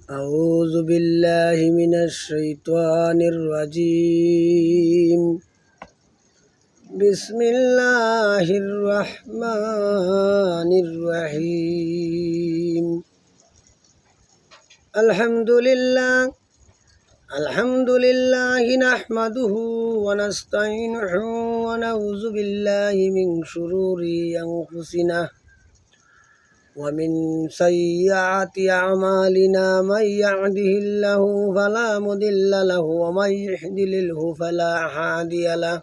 أعوذ بالله من الشيطان الرجيم. بسم الله الرحمن الرحيم. الحمد لله نحمده ونستعينه ونعوذ بالله من شرور أنفسنا ومن سيئات أعمالنا. من يهده الله فلا مضل له ومن يضلله فلا هادي له.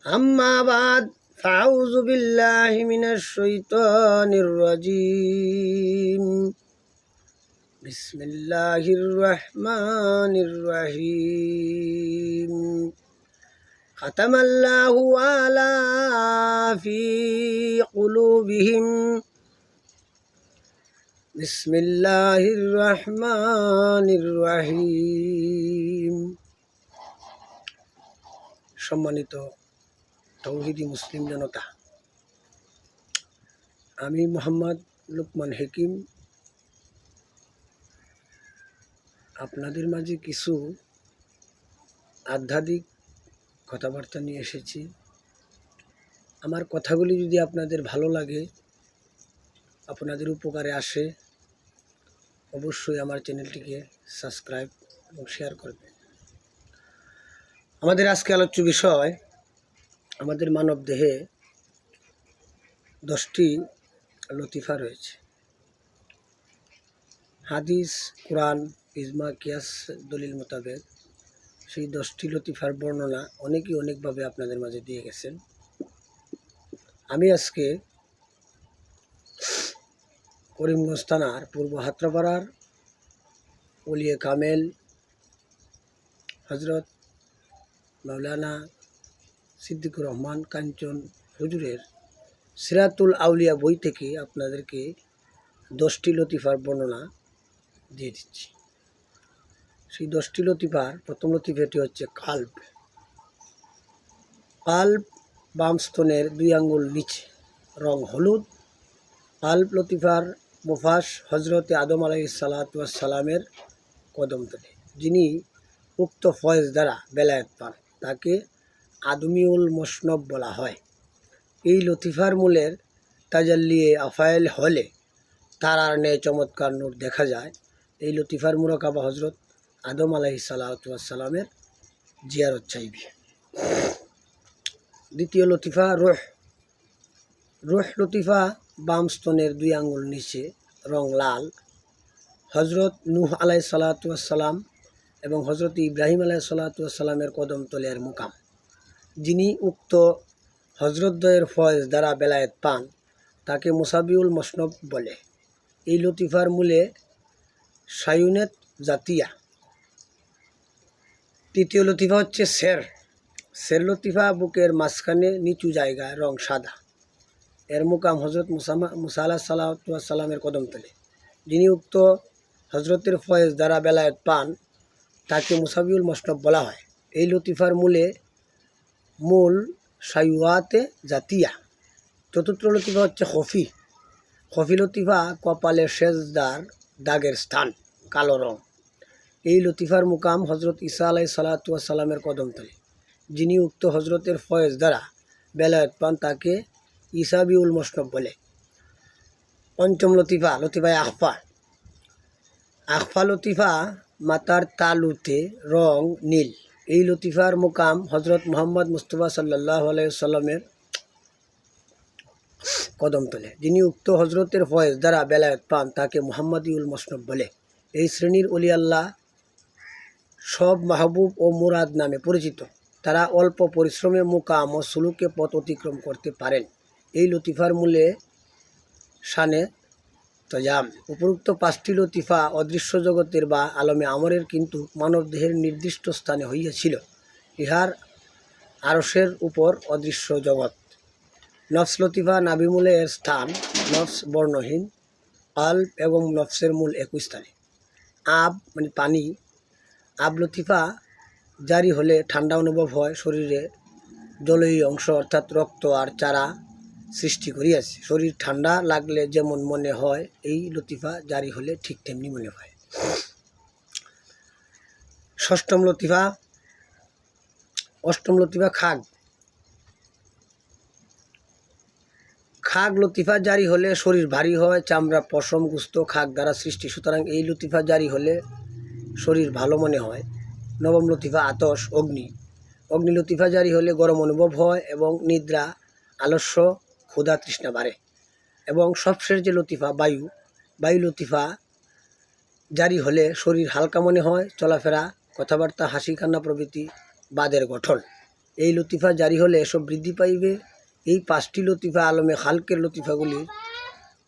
أما بعد فأعوذ بالله من الشيطان الرجيم. بسم الله الرحمن الرحيم. ختم الله على في قلوبهم. বিসমিল্লাহির রহমানির রহিম। সম্মানিত তৌহিদি মুসলিম জনতা, আমি মোহাম্মদ লুকমান হাকিম আপনাদের মাঝে কিছু আধ্যাত্মিক কথাবার্তা নিয়ে এসেছি। আমার কথাগুলি যদি আপনাদের ভালো লাগে, আপনাদের উপকারে আসে, অবশ্যই আমার চ্যানেলটিকে সাবস্ক্রাইব এবং শেয়ার করবেন। আমাদের আজকে আলোচ্য বিষয়, আমাদের মানব দেহে 10টি লতিফা রয়েছে। হাদিস, কোরআন, ইজমা, কিয়াস, দলিল মোতাবেক সেই 10টি লতিফার বর্ণনা অনেকেই অনেকভাবে আপনাদের মাঝে দিয়ে গেছেন। আমি আজকে করিমগঞ্জ থানার পূর্ব হাত্রাপাড়ার ওলিয়ে কামেল হজরত মাওলানা সিদ্দিকুর রহমান কাঞ্চন হুজুরের সিরাতুল আউলিয়া বই থেকে আপনাদেরকে 10টি লতিফার বর্ণনা দিয়ে দিচ্ছি। সেই 10টি লতিফার প্রথম লতিফাটি হচ্ছে কাল্ব। কাল্ব বাম স্তনের 2 আঙ্গুল নিচে, রং হলুদ। কাল্ব লতিফার মুফাস হজরতে আদম আলাইহিস সালাতু ওয়াস সালামের কদমতলে। যিনি উক্ত ফয়েজ দ্বারা বেলায়েত পান তাকে আদমিউল মসনব বলা হয়। এই লতিফার মূলের তাজাল্লিয়ে আফায়েল হলে তারার ন্যায় চমৎকার নূর দেখা যায়। এই লতিফার মুরাকাবা হজরত আদম আলাইহিস সালাতু ওয়াস সালামের জিয়ারত চাইবে। দ্বিতীয় লতিফা রুহ। রুহ লতিফা বাম স্তনের 2 আঙ্গুল নিচে, রং লাল। হজরত নূহ আলাইহিস সালাতু ওয়াস সালাম এবং হজরত ইব্রাহিম আলাইহিস সালাতু ওয়াস সালামের কদমতলের মুকাম। যিনি উক্ত হজরতদ্বয়ের ফয়েজ দ্বারা বেলায়েত পান তাকে মুসাবিউল মসনব বলে। এই লতিফার মূলে সায়ুনেত জাতিয়া। তৃতীয় লতিফা হচ্ছে শের। শের লতিফা বুকের মাঝখানে নিচু জায়গায়, রং সাদা। এর মুকাম হজরত মুসা আলাইহিস সালাতু ওয়াস সালামের কদমতলে। যিনি উক্ত হজরতের ফয়েজ দ্বারা বেলায়েত পান তাকে মুসাবিউল মসনব বলা হয়। এই লতিফার মূল সায়ুয়াতে জাতিয়া। চতুর্থ লতিফা হচ্ছে খফি। খফি লতিফা কপালের সেজদার দাগের স্থান, কালো রং। এই লতিফার মুকাম হজরত ঈসা আলাইহিস সালাতু ওয়াস সালামের কদমতলে। যিনি উক্ত হজরতের ফয়েজ দ্বারা বেলায়েত পান তাকে ইসাবিউল মসনব বলে। পঞ্চম লতিফা লতিফায় আখফা। আখফা লতিফা মাতার তালুতে, রং নীল। এই লতিফার মুকাম হজরত মুহাম্মদ মুস্তাফা সাল্লাল্লাহু আলাইহি ওয়াসাল্লামের কদমতলে। যিনি উক্ত হজরতের ফয়েজ দ্বারা বেলায়েত পান তাকে মুহাম্মাদিউল মসনব বলে। এই শ্রেণীর ওলি আল্লাহ সব মাহবুব ও মুরাদ নামে পরিচিত। তারা অল্প পরিশ্রমে মুকাম ও সুলুকে পথ অতিক্রম করতে পারেন। এই লতিফার মূলে শানে তজাম। উপরোক্ত 5টি লতিফা অদৃশ্য জগতের বা আলমে আমরের কিন্তু মানবদেহের নির্দিষ্ট স্থানে হইয়াছিল। ইহার আরশের উপর অদৃশ্য জগৎ। নফস লতিফা নাভিমূলে এর স্থান, নফস বর্ণহীন। কাল্ব এবং নফসের মূল একই স্থানে। আব মানে পানি। আব লতিফা জারি হলে ঠান্ডা অনুভব হয় শরীরে। জলীয় অংশ অর্থাৎ রক্ত আর চারা সৃষ্টি করিয়াছে। শরীর ঠান্ডা লাগলে যেমন মনে হয়, এই লতিফা জারি হলে ঠিক তেমনি মনে হয়। অষ্টম লতিফা খাগ। খাগ লতিফা জারি হলে শরীর ভারী হয়, চামড়া, পশম, গুস্ত খাগ দ্বারা সৃষ্টি, সুতরাং এই লতিফা জারি হলে শরীর ভালো মনে হয়। নবম লতিফা আতশ, অগ্নি লতিফা জারি হলে গরম অনুভব হয় এবং নিদ্রা, আলস্য, ক্ষুধা, তৃষ্ণা বাড়ে। এবং সবশেষ যে লতিফা বায়ু লতিফা জারি হলে শরীর হালকা মনে হয়, চলাফেরা, কথাবার্তা, হাসি কান্না প্রভৃতি বাদের গঠন। এই লতিফা জারি হলে এসব বৃদ্ধি পাইবে। এই 5টি লতিফা আলমে খালকের লতিফাগুলির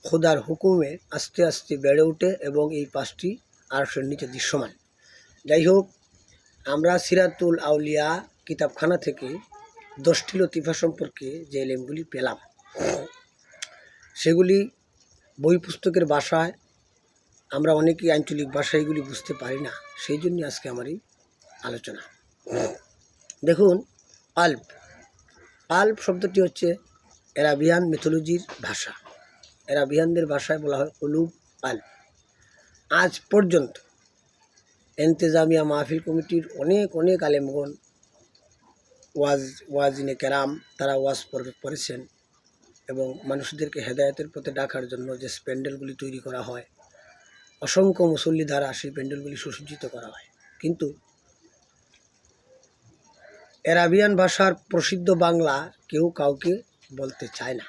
খোদার হুকুমে আস্তে আস্তে বেড়ে ওঠে এবং এই 5টি আরশের নিচে দৃশ্যমান। যাই হোক, আমরা সিরাতুল আউলিয়া কিতাবখানা থেকে 10টি লতিফা সম্পর্কে যে এলেমগুলি পেলাম, সেগুলি বই পুস্তকের ভাষায়, আমরা অনেকেই আঞ্চলিক ভাষায় এগুলি বুঝতে পারি না, সেই জন্য আজকে আমার এই আলোচনা। দেখুন, আল্প শব্দটি হচ্ছে অ্যারাবিয়ান মিথোলজির ভাষা। অ্যারাবিয়ানদের ভাষায় বলা হয় কুলুব আল্প। আজ পর্যন্ত এন্তেজামিয়া মাহফিল কমিটির অনেক আলেমগণ, ওয়াজিনে কেরাম, তারা ওয়াজ করেছেন এবং মানুষদেরকে হেদায়েতের পথে ডাকার জন্য যে প্যান্ডেলগুলি তৈরি করা হয়, অসংখ্য মুসল্লি দ্বারা সেই প্যান্ডেলগুলি সুসজ্জিত করা হয়। কিন্তু অ্যারাবিয়ান ভাষার প্রসিদ্ধ বাংলা কেউ কাউকে বলতে চায় না।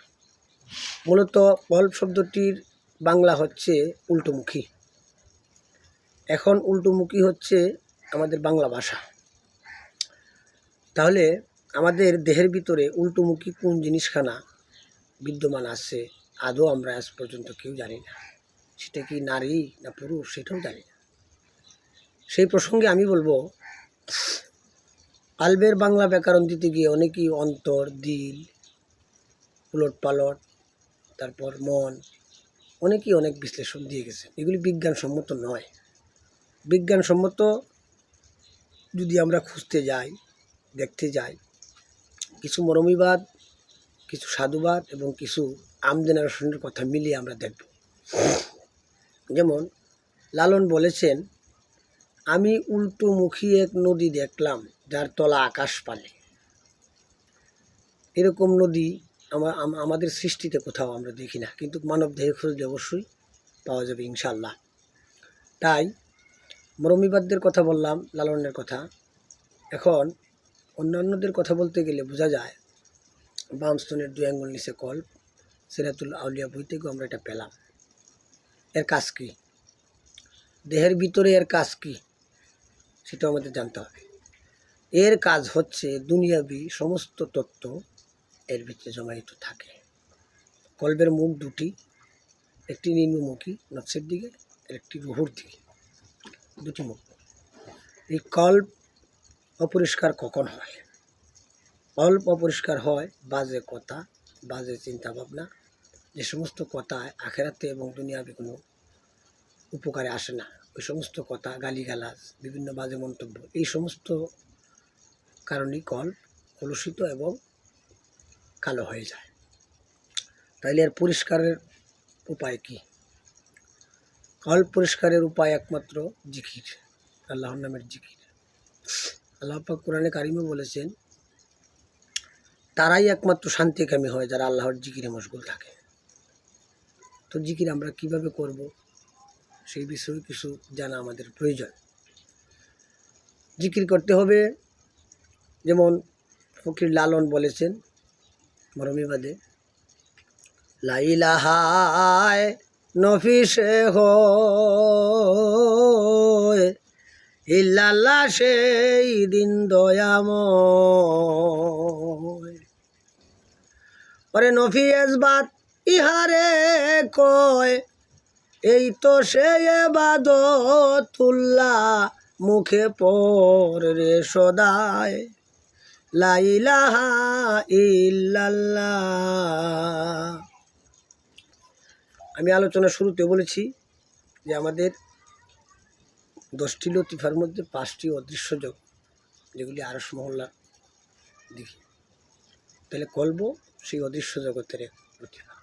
মূলত কল্প শব্দটির বাংলা হচ্ছে উল্টোমুখী। এখন উল্টোমুখী হচ্ছে আমাদের বাংলা ভাষা। তাহলে আমাদের দেহের ভিতরে উল্টোমুখী কোন জিনিসখানা বিদ্যমান আছে আদৌ আমরা আজ পর্যন্ত কেউ জানি না। সেটা কি নারী না পুরুষ সেটাও জানি না। সেই প্রসঙ্গে আমি বলবো, আলবের বাংলা ব্যাকরণ দিতে গিয়ে অনেকেই অন্তর, দিল, উলট পালট, তারপর মন, অনেকেই অনেক বিশ্লেষণ দিয়ে গেছে। এগুলি বিজ্ঞানসম্মত নয়। বিজ্ঞানসম্মত যদি আমরা খুঁজতে যাই, দেখতে যাই, কিছু মরমীবাদ, কিছু সাধুবাদ এবং কিছু আমজেনারেশনের কথা মিলিয়ে আমরা দেখব। যেমন লালন বলেছেন, আমি উল্টোমুখী এক নদী দেখলাম, যার তলা আকাশ পানে। এরকম নদী আমাদের সৃষ্টিতে কোথাও আমরা দেখি না, কিন্তু মানব দেহে খুঁজলে অবশ্যই পাওয়া যাবে ইনশাআল্লাহ। তাই মরমীবাদদের কথা বললাম, লালনের কথা। এখন অন্যান্যদের কথা বলতে গেলে বোঝা যায়, বাম স্তনের 2 আঙ্গুল নিচে কল্প, সিরাতুল আউলিয়া বই থেকেও আমরা এটা পেলাম। এর কাজ কী? দেহের ভিতরে এর কাজ কী সেটা আমাদের জানতে হবে। এর কাজ হচ্ছে দুনিয়াবি সমস্ত তত্ত্ব এর ভিতরে জমায়িত থাকে। কল্পের মুখ 2টি, একটি নিম্নমুখী নফসের দিকে, আর একটি রুহুর দিকে, 2টি মুখ। এই কল্প অপরিষ্কার কখন হয়? কল্প অপরিষ্কার হয় বাজে কথা, বাজে চিন্তা ভাবনা, যে সমস্ত কথা আখেরাতে এবং দুনিয়াবি কোনো উপকারে আসে না, ওই সমস্ত কথা, গালিগালাজ, বিভিন্ন বাজে মন্তব্য, এই সমস্ত কারণেই কল্প কলুষিত এবং কালো হয়ে যায়। তাইলে এর পরিষ্কারের উপায় কি? কল্প পরিষ্কারের উপায় একমাত্র জিকির, আল্লাহর নামের জিকির। আল্লাহ পাক কোরআনে কারিমে বলেছেন, তারাই একমাত্র শান্তিকামী হয় যারা আল্লাহর জিকিরে মশগুল থাকে। তো জিকির আমরা কিভাবে করব সেই বিষয়ে কিছু জানা আমাদের প্রয়োজন। জিকির করতে হবে যেমন ফকির লালন বলেছেন মরমীবাদে, লা ইলাহা নফিসে হয় ইল্লাল্লাহ সেই দিন দয়াময়। ওরে নফি এজবাত ইহারে কয়, এই তো সে ইবাদতুল্লাহ মুখে পড়ে রে সদায়, লা ইলাহা ইল্লাল্লাহ। আমি আলোচনা শুরুতে বলেছি যে আমাদের 10টি লতিফার মধ্যে 5টি অদৃশ্য জগৎ, যেগুলি আরশ মহল্লার দিকে। তাহলে কল্প সেই অদৃশ্য জগতের প্রতিভা।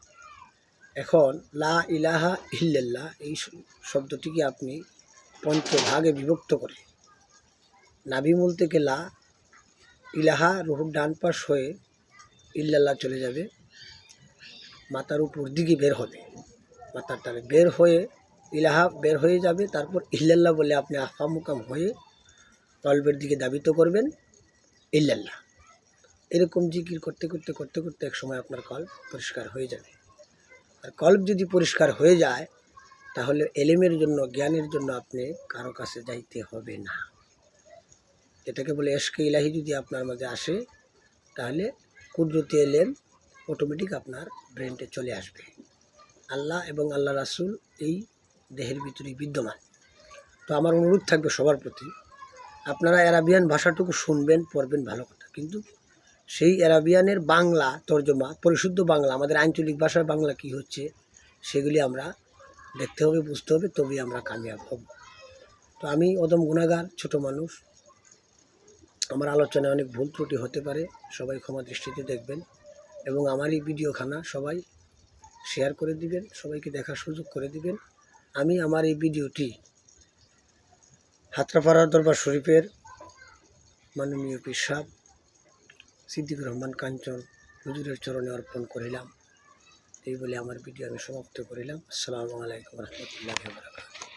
এখন লা ইলাহা ইল্লাল্লাহ এই শব্দটিকে আপনি পঞ্চভাগে বিভক্ত করে নাভিমূল থেকে লা, ইলাহা রুহুর ডান পাশ হয়ে ইল্লাল্লাহ চলে যাবে, মাথার উপর দিকে বের হবে, মাথার টানে বের হয়ে ইলাহা বের হয়ে যাবে, তারপর ইল্লাল্লাহ বলে আপনি আফামুকাম হয়ে কলবের দিকে দাবিত করবেন ইল্লাল্লাহ। এরকম জিকির করতে করতে করতে করতে এক সময় আপনার কল্ব পরিষ্কার হয়ে যাবে। আর কল্ব যদি পরিষ্কার হয়ে যায় তাহলে এলেমের জন্য, জ্ঞানের জন্য আপনি কারো কাছে যাইতে হবে না। এটাকে বলে এশকে ইলাহি যদি আপনার মাঝে আসে তাহলে কুদরতি এলেম অটোমেটিক আপনার ব্রেনটে চলে আসবে। আল্লাহ এবং আল্লাহ রাসূল এই দেহের ভিতরেই বিদ্যমান। তো আমার অনুরোধ থাকবে সবার প্রতি, আপনারা অ্যারাবিয়ান ভাষাটুকু শুনবেন, পড়বেন, ভালো কথা, কিন্তু সেই অ্যারাবিয়ানের বাংলা তর্জমা, পরিশুদ্ধ বাংলা, আমাদের আঞ্চলিক ভাষার বাংলা কি হচ্ছে সেগুলি আমরা দেখতে হবে, বুঝতে হবে, তবেই আমরা কামিয়াব হব। তো আমি অদম গুনাহগার, ছোট মানুষ, আমার আলোচনায় অনেক ভুল ত্রুটি হতে পারে, সবাই ক্ষমা দৃষ্টিতে দেখবেন এবং আমার এই ভিডিওখানা সবাই শেয়ার করে দিবেন, সবাইকে দেখার সুযোগ করে দিবেন। আমি আমার এই ভিডিওটি হাতরাপাড়া দরবার শরীফের মাননীয় পীর সাহেব সিদ্দিকুর রহমান কাঞ্চন হুজুরের চরণে অর্পণ করিলাম। এই বলে আমার ভিডিও আমি সমাপ্ত করিলাম। আসসালামু আলাইকুম রহমতুল্লাহি ওয়া বারাকাতুহু।